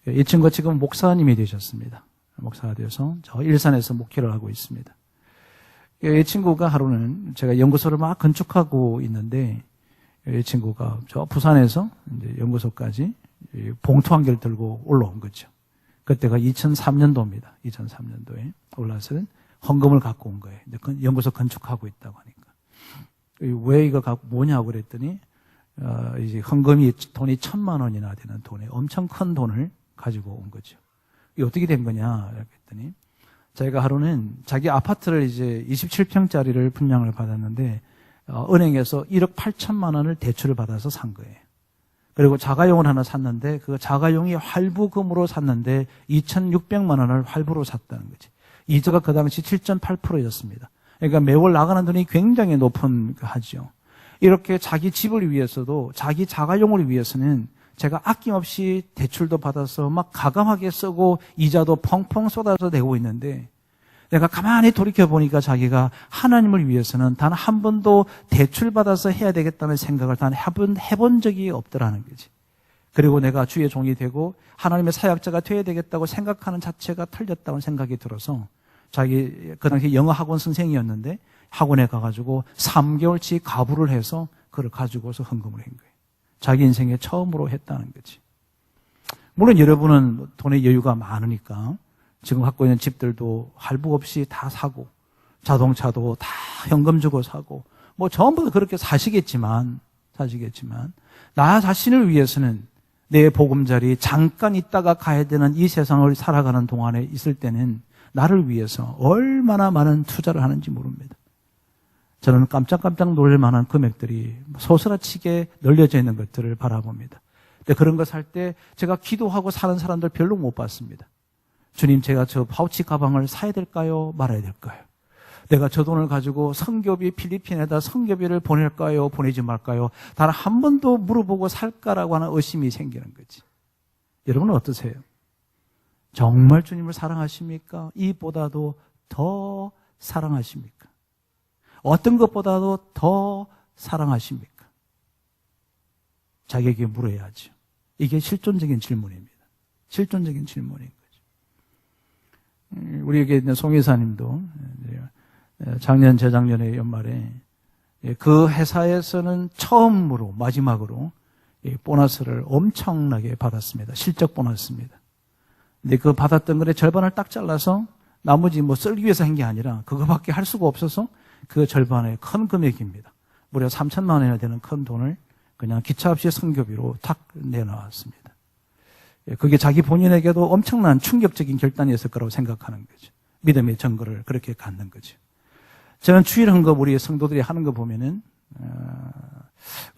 이 친구가 지금 목사님이 되셨습니다. 목사가 되어서 저 일산에서 목회를 하고 있습니다. 이 친구가 하루는 제가 연구소를 막 건축하고 있는데 이 친구가 저 부산에서 이제 연구소까지 봉투 한 개를 들고 올라온 거죠. 그때가 2003년도입니다. 2003년도에 올라서 헌금을 갖고 온 거예요. 연구소 건축하고 있다고 하니까. 왜 이거 갖고 뭐냐고 그랬더니 이제 헌금이 돈이 1,000만 원이나 되는 돈에 엄청 큰 돈을 가지고 온 거죠. 이게 어떻게 된 거냐 그랬더니 자기가 하루는 자기 아파트를 이제 27평짜리를 분양을 받았는데 은행에서 1억 8천만 원을 대출을 받아서 산 거예요. 그리고 자가용을 하나 샀는데 그 자가용이 할부금으로 샀는데 2,600만 원을 할부로 샀다는 거지. 이자가 그 당시 7.8%였습니다. 그러니까 매월 나가는 돈이 굉장히 높은 하죠. 이렇게 자기 집을 위해서도 자기 자가용을 위해서는 제가 아낌없이 대출도 받아서 막 가감하게 쓰고 이자도 펑펑 쏟아서 내고 있는데 내가 가만히 돌이켜보니까 자기가 하나님을 위해서는 단 한 번도 대출받아서 해야 되겠다는 생각을 단 해본 적이 없더라는 거지. 그리고 내가 주의 종이 되고 하나님의 사역자가 돼야 되겠다고 생각하는 자체가 틀렸다는 생각이 들어서 자기 그 당시 영어 학원 선생이었는데 학원에 가가지고 3개월치 가부를 해서 그걸 가지고서 헌금을 한 거예요. 자기 인생에 처음으로 했다는 거지. 물론 여러분은 돈의 여유가 많으니까 지금 갖고 있는 집들도 할부 없이 다 사고 자동차도 다 현금 주고 사고 뭐 전부 다 그렇게 사시겠지만 나 자신을 위해서는 내 보금자리 잠깐 있다가 가야 되는 이 세상을 살아가는 동안에 있을 때는 나를 위해서 얼마나 많은 투자를 하는지 모릅니다. 저는 깜짝깜짝 놀랄 만한 금액들이 소스라치게 널려져 있는 것들을 바라봅니다. 근데 그런 거 살 때 제가 기도하고 사는 사람들 별로 못 봤습니다. 주님, 제가 저 파우치 가방을 사야 될까요? 말아야 될까요? 내가 저 돈을 가지고 선교비 필리핀에다 선교비를 보낼까요? 보내지 말까요? 단 한 번도 물어보고 살까라고 하는 의심이 생기는 거지. 여러분은 어떠세요? 정말 주님을 사랑하십니까? 이보다도 더 사랑하십니까? 어떤 것보다도 더 사랑하십니까? 자기에게 물어야죠. 이게 실존적인 질문입니다. 실존적인 질문인 거죠. 우리 여기 있는 송 이사님도 작년, 재작년에 연말에 그 회사에서는 처음으로, 마지막으로 보너스를 엄청나게 받았습니다. 실적 보너스입니다. 근데 그 받았던 거에 절반을 딱 잘라서 나머지 뭐 쓸기 위해서 한 게 아니라 그거밖에 할 수가 없어서 그 절반의 큰 금액입니다. 무려 3천만 원이나 되는 큰 돈을 그냥 기차 없이 선교비로 탁 내놓았습니다. 그게 자기 본인에게도 엄청난 충격적인 결단이었을 거라고 생각하는 거죠. 믿음의 증거를 그렇게 갖는 거죠. 저는 주일 헌금 우리 성도들이 하는 거 보면은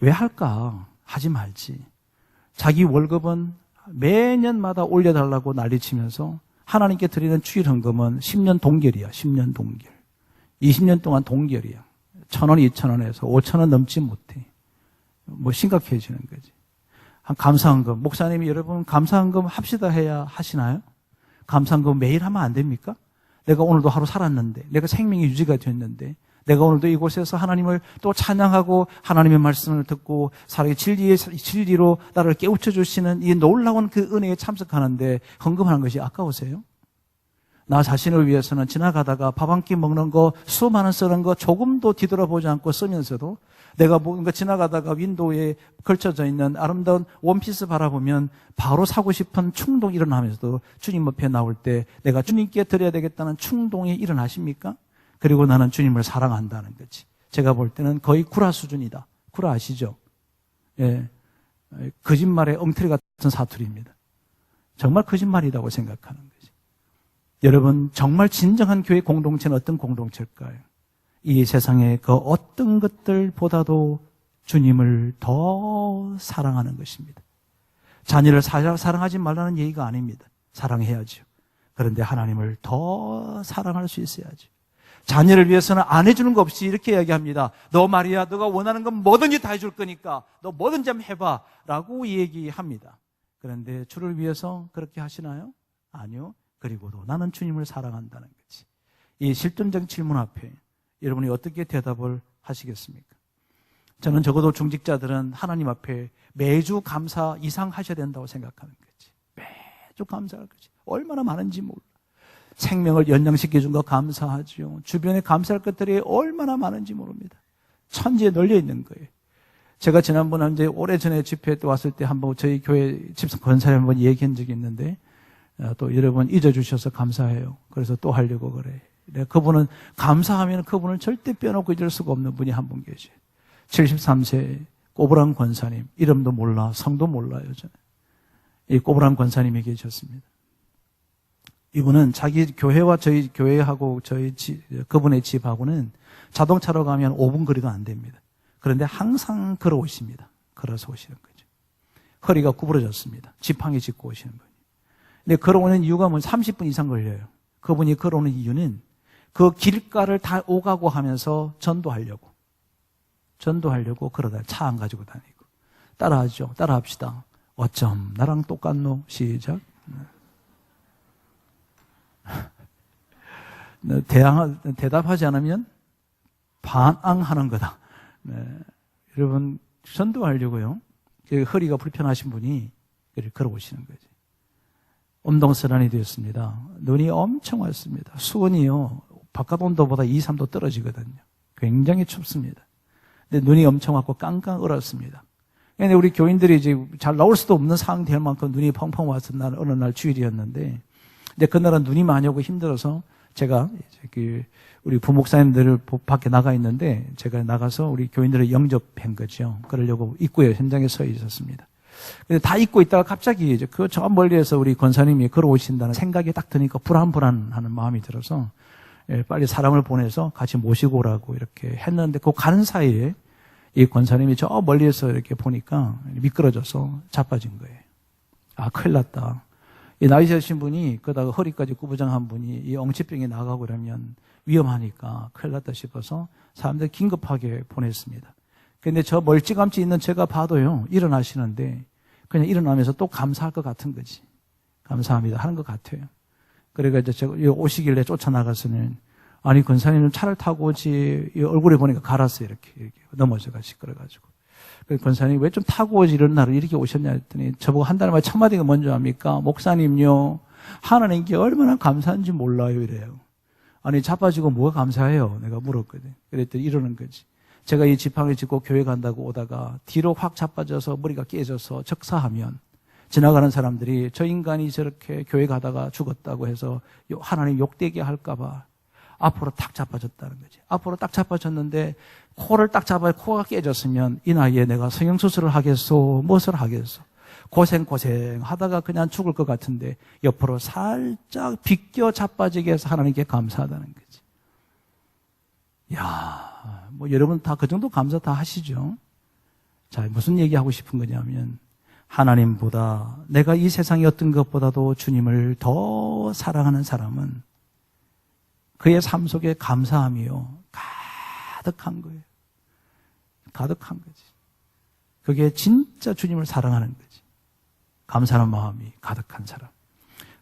왜 할까? 하지 말지. 자기 월급은 매년마다 올려달라고 난리치면서 하나님께 드리는 주일 헌금은 10년 동결이야. 10년 동결. 20년 동안 동결이야. 1,000원, 2,000원에서 5,000원 넘지 못해. 뭐 심각해지는 거지. 한 감사헌금. 목사님이 여러분 감사헌금 합시다 해야 하시나요? 감사헌금 매일 하면 안 됩니까? 내가 오늘도 하루 살았는데, 내가 생명이 유지가 됐는데, 내가 오늘도 이곳에서 하나님을 또 찬양하고 하나님의 말씀을 듣고 사랑의 진리로 나를 깨우쳐 주시는 이 놀라운 그 은혜에 참석하는데 헌금하는 것이 아까우세요? 나 자신을 위해서는 지나가다가 밥 한 끼 먹는 거, 수많은 쓰는 거 조금도 뒤돌아보지 않고 쓰면서도 내가 뭔가 지나가다가 윈도우에 걸쳐져 있는 아름다운 원피스 바라보면 바로 사고 싶은 충동이 일어나면서도 주님 앞에 나올 때 내가 주님께 드려야 되겠다는 충동이 일어나십니까? 그리고 나는 주님을 사랑한다는 거지. 제가 볼 때는 거의 구라 수준이다. 구라 아시죠? 예. 거짓말의 엉터리 같은 사투리입니다. 정말 거짓말이라고 생각하는 거지. 여러분, 정말 진정한 교회 공동체는 어떤 공동체일까요? 이 세상의 그 어떤 것들보다도 주님을 더 사랑하는 것입니다. 자녀를 사랑하지 말라는 얘기가 아닙니다. 사랑해야죠. 그런데 하나님을 더 사랑할 수 있어야죠. 자녀를 위해서는 안 해주는 거 없이 이렇게 이야기합니다. 너 말이야, 너가 원하는 건 뭐든지 다 해줄 거니까 너 뭐든지 한번 해봐 라고 얘기합니다. 그런데 주를 위해서 그렇게 하시나요? 아니요. 그리고도 나는 주님을 사랑한다는 거지. 이 실존적 질문 앞에 여러분이 어떻게 대답을 하시겠습니까? 저는 적어도 중직자들은 하나님 앞에 매주 감사 이상 하셔야 된다고 생각하는 거지. 매주 감사할 거지. 얼마나 많은지 몰라. 생명을 연장시켜준 거 감사하죠. 주변에 감사할 것들이 얼마나 많은지 모릅니다. 천지에 널려 있는 거예요. 제가 지난번에 이제 오래전에 집회 때 왔을 때 한번 저희 교회 집사 권사에 한번 얘기한 적이 있는데 또 여러분 잊어주셔서 감사해요. 그래서 또 하려고 그래. 그분은 감사하면 그분을 절대 빼놓고 잊을 수가 없는 분이 한 분 계셔요. 73세 꼬부랑 권사님. 이름도 몰라, 성도 몰라요. 저는. 이 꼬부랑 권사님이 계셨습니다. 이분은 자기 교회와 저희 교회하고 그분의 집하고는 자동차로 가면 5분 거리도 안 됩니다. 그런데 항상 걸어오십니다. 걸어서 오시는 거죠. 허리가 구부러졌습니다. 지팡이 짚고 오시는 거예요. 근데 걸어오는 이유가 30분 이상 걸려요. 그분이 걸어오는 이유는 그 길가를 다 오가고 하면서 전도하려고 걸어다녀요. 차 안 가지고 다니고. 따라하죠. 따라합시다. 어쩜 나랑 똑같노? 시작. 대답하지 않으면 반항하는 거다. 네. 여러분, 전도하려고요. 허리가 불편하신 분이 걸어오시는 거지. 온동설한이 되었습니다. 눈이 엄청 왔습니다. 수온이요, 바깥 온도보다 2, 3도 떨어지거든요. 굉장히 춥습니다. 근데 눈이 엄청 왔고 깡깡 얼었습니다. 근데 우리 교인들이 이제 잘 나올 수도 없는 상황 될 만큼 눈이 펑펑 왔던 어느 날 주일이었는데, 근데 그날은 눈이 많이 오고 힘들어서 제가 우리 부목사님들을 밖에 나가 있는데 제가 나가서 우리 교인들을 영접한 거죠. 그러려고 입구에 현장에 서 있었습니다. 근데 다 입고 있다가 갑자기 이제 저 멀리에서 우리 권사님이 걸어오신다는 생각이 딱 드니까 불안하는 마음이 들어서 빨리 사람을 보내서 같이 모시고 오라고 이렇게 했는데 그 가는 사이에 이 권사님이 저 멀리에서 이렇게 보니까 미끄러져서 자빠진 거예요. 아, 큰일 났다. 이 나이 드신 분이 그러다가 허리까지 구부정한 분이 이 엉치병이 나가고 그러면 위험하니까 큰일 났다 싶어서 사람들 긴급하게 보냈습니다. 근데 저 멀찌감치 있는 제가 봐도요, 일어나시는데 그냥 일어나면서 또 감사할 것 같은 거지. 감사합니다 하는 것 같아요. 그러니까 이제 제가 오시길래 쫓아나가서는 아니, 권사님은 차를 타고 오지, 얼굴에 보니까 갈았어요. 이렇게 넘어져가 시끄러가지고. 권사님이 왜 좀 타고 오지 이런 날을 이렇게 오셨냐 했더니 저보고 한 달 만에 첫 마디가 뭔지 압니까? 목사님요, 하나님께 얼마나 감사한지 몰라요 이래요. 아니, 자빠지고 뭐가 감사해요? 내가 물었거든. 그랬더니 이러는 거지. 제가 이 지팡이 짚고 교회 간다고 오다가 뒤로 확 자빠져서 머리가 깨져서 적사하면 지나가는 사람들이 저 인간이 저렇게 교회 가다가 죽었다고 해서 하나님 욕되게 할까 봐 앞으로 딱 자빠졌다는 거지. 앞으로 딱 자빠졌는데 코를 딱 잡아야 코가 깨졌으면 이 나이에 내가 성형수술을 하겠소, 무엇을 하겠소. 고생 하다가 그냥 죽을 것 같은데 옆으로 살짝 비껴 자빠지게 해서 하나님께 감사하다는 거지. 이야, 뭐 여러분 다 그 정도 감사 다 하시죠? 자, 무슨 얘기하고 싶은 거냐면 하나님보다 내가 이 세상의 어떤 것보다도 주님을 더 사랑하는 사람은 그의 삶 속에 감사함이요, 가득한 거예요. 가득한 거지. 그게 진짜 주님을 사랑하는 거지. 감사하는 마음이 가득한 사람.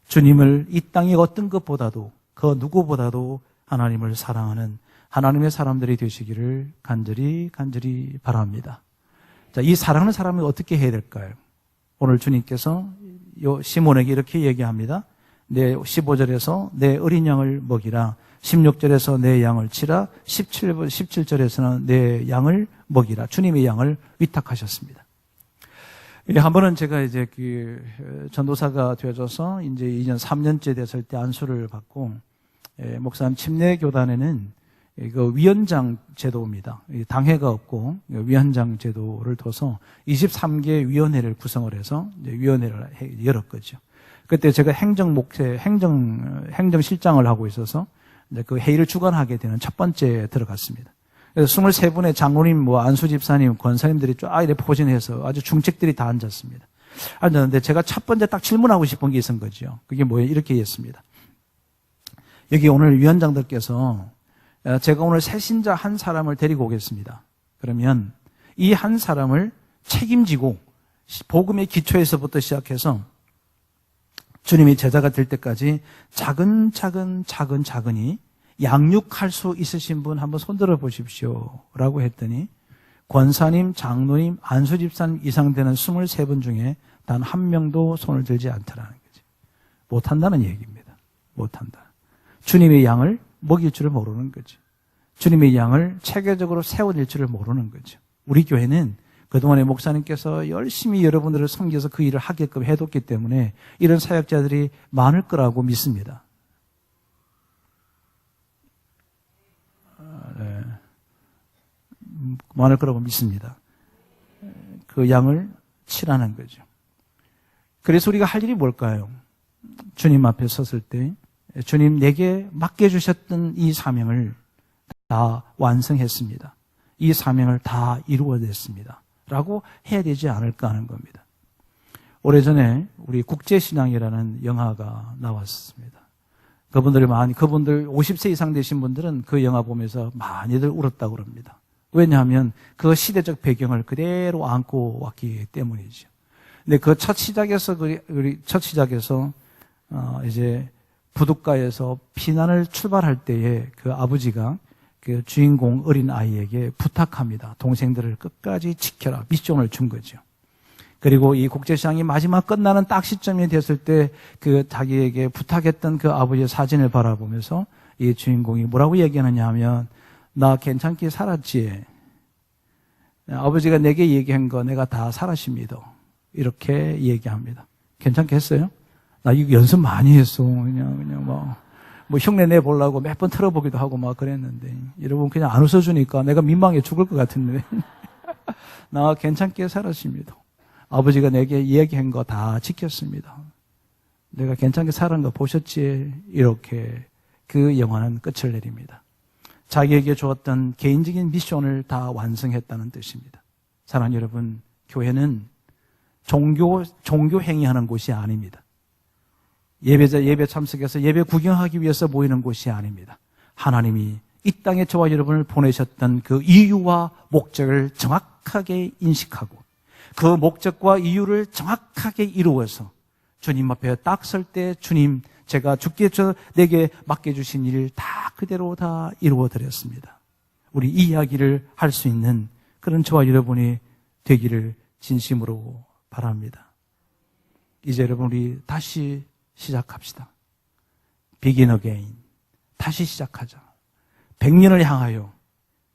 주님을 이 땅의 어떤 것보다도 그 누구보다도 하나님을 사랑하는 하나님의 사람들이 되시기를 간절히 바랍니다. 자, 이 사랑하는 사람이 어떻게 해야 될까요? 오늘 주님께서 시몬에게 이렇게 얘기합니다. 내 15절에서 내 어린 양을 먹이라. 16절에서 내 양을 치라. 17절에서는 내 양을 먹이라. 주님의 양을 위탁하셨습니다. 한 번은 제가 이제 전도사가 되어져서 이제 2년, 3년째 됐을 때 안수를 받고, 목사님 침례 교단에는 그 위원장 제도입니다. 당회가 없고 위원장 제도를 둬서 23개 위원회를 구성을 해서 이제 위원회를 열었거죠. 그때 제가 행정실장을 하고 있어서 이제 그 회의를 주관하게 되는 첫 번째 들어갔습니다. 그래서 23분의 장로님, 안수 집사님, 권사님들이 쫙 이렇게 포진해서 아주 중책들이 다 앉았습니다. 앉았는데 제가 첫 번째 딱 질문하고 싶은 게 있은 거죠. 그게 뭐예요? 이렇게 했습니다. 여기 오늘 위원장들께서 제가 오늘 새 신자 한 사람을 데리고 오겠습니다. 그러면 이 한 사람을 책임지고 복음의 기초에서부터 시작해서 주님이 제자가 될 때까지 차근차근히 양육할 수 있으신 분 한번 손들어 보십시오 라고 했더니 권사님, 장로님, 안수집사님 이상 되는 23분 중에 단 한 명도 손을 들지 않더라는 거죠. 못한다는 얘기입니다. 못한다. 주님의 양을 먹일 줄을 모르는 거죠. 주님의 양을 체계적으로 세워질 줄을 모르는 거죠. 우리 교회는 그동안에 목사님께서 열심히 여러분들을 섬겨서 그 일을 하게끔 해뒀기 때문에 이런 사역자들이 많을 거라고 믿습니다. 네. 많을 거라고 믿습니다. 그 양을 치라는 거죠. 그래서 우리가 할 일이 뭘까요? 주님 앞에 섰을 때 주님 내게 맡겨주셨던 이 사명을 다 완성했습니다. 이 사명을 다 이루어냈습니다. 라고 해야 되지 않을까 하는 겁니다. 오래전에 우리 국제신앙이라는 영화가 나왔습니다. 그분들 50세 이상 되신 분들은 그 영화 보면서 많이들 울었다고 그럽니다. 왜냐하면 그 시대적 배경을 그대로 안고 왔기 때문이죠. 근데 그 첫 시작에서 이제 부둣가에서 피난을 출발할 때에 그 아버지가 그 주인공 어린 아이에게 부탁합니다. 동생들을 끝까지 지켜라. 미션을 준 거죠. 그리고 이 국제시장이 마지막 끝나는 딱 시점이 됐을 때 그 자기에게 부탁했던 그 아버지의 사진을 바라보면서 이 주인공이 뭐라고 얘기하느냐 하면 나 괜찮게 살았지. 아버지가 내게 얘기한 거 내가 다 살았습니다. 이렇게 얘기합니다. 괜찮게 했어요? 나 이거 연습 많이 했어. 그냥 뭐 흉내 내보려고 몇 번 틀어보기도 하고 막 그랬는데 여러분 그냥 안 웃어주니까 내가 민망해 죽을 것 같은데 나 괜찮게 살았습니다. 아버지가 내게 얘기한 거 다 지켰습니다. 내가 괜찮게 살은 거 보셨지? 이렇게 그 영화는 끝을 내립니다. 자기에게 주었던 개인적인 미션을 다 완성했다는 뜻입니다. 사랑하는 여러분, 교회는 종교 행위하는 곳이 아닙니다. 예배 참석해서 예배 구경하기 위해서 모이는 곳이 아닙니다. 하나님이 이 땅에 저와 여러분을 보내셨던 그 이유와 목적을 정확하게 인식하고 그 목적과 이유를 정확하게 이루어서 주님 앞에 딱 설 때 주님 제가 주께서 내게 맡겨주신 일 다 그대로 다 이루어드렸습니다. 우리 이 이야기를 할 수 있는 그런 저와 여러분이 되기를 진심으로 바랍니다. 이제 여러분 우리 다시 시작합시다. Begin again. 다시 시작하자. 100년을 향하여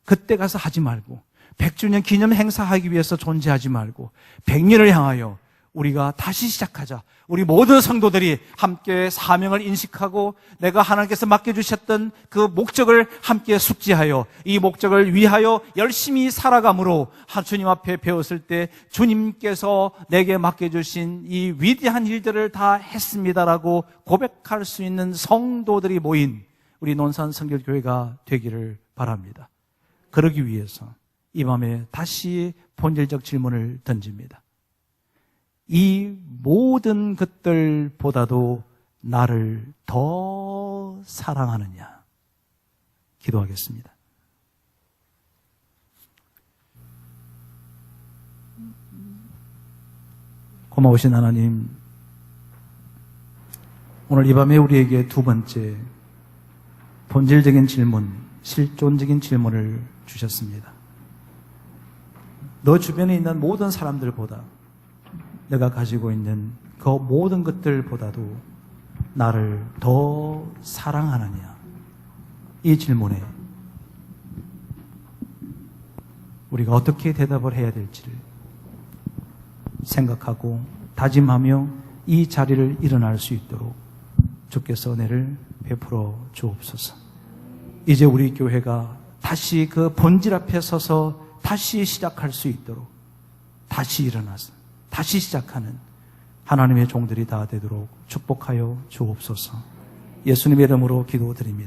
그때 가서 하지 말고 100주년 기념 행사하기 위해서 존재하지 말고 100년을 향하여 우리가 다시 시작하자. 우리 모든 성도들이 함께 사명을 인식하고 내가 하나님께서 맡겨주셨던 그 목적을 함께 숙지하여 이 목적을 위하여 열심히 살아감으로 주님 앞에 배웠을 때 주님께서 내게 맡겨주신 이 위대한 일들을 다 했습니다라고 고백할 수 있는 성도들이 모인 우리 논산 성결교회가 되기를 바랍니다. 그러기 위해서 이 밤에 다시 본질적 질문을 던집니다. 이 모든 것들보다도 나를 더 사랑하느냐? 기도하겠습니다. 고마우신 하나님, 오늘 이 밤에 우리에게 두 번째 본질적인 질문, 실존적인 질문을 주셨습니다. 너 주변에 있는 모든 사람들보다 내가 가지고 있는 그 모든 것들보다도 나를 더 사랑하느냐? 이 질문에 우리가 어떻게 대답을 해야 될지를 생각하고 다짐하며 이 자리를 일어날 수 있도록 주께서 은혜를 베풀어 주옵소서. 이제 우리 교회가 다시 그 본질 앞에 서서 다시 시작할 수 있도록 다시 일어나서 다시 시작하는 하나님의 종들이 다 되도록 축복하여 주옵소서. 예수님의 이름으로 기도드립니다.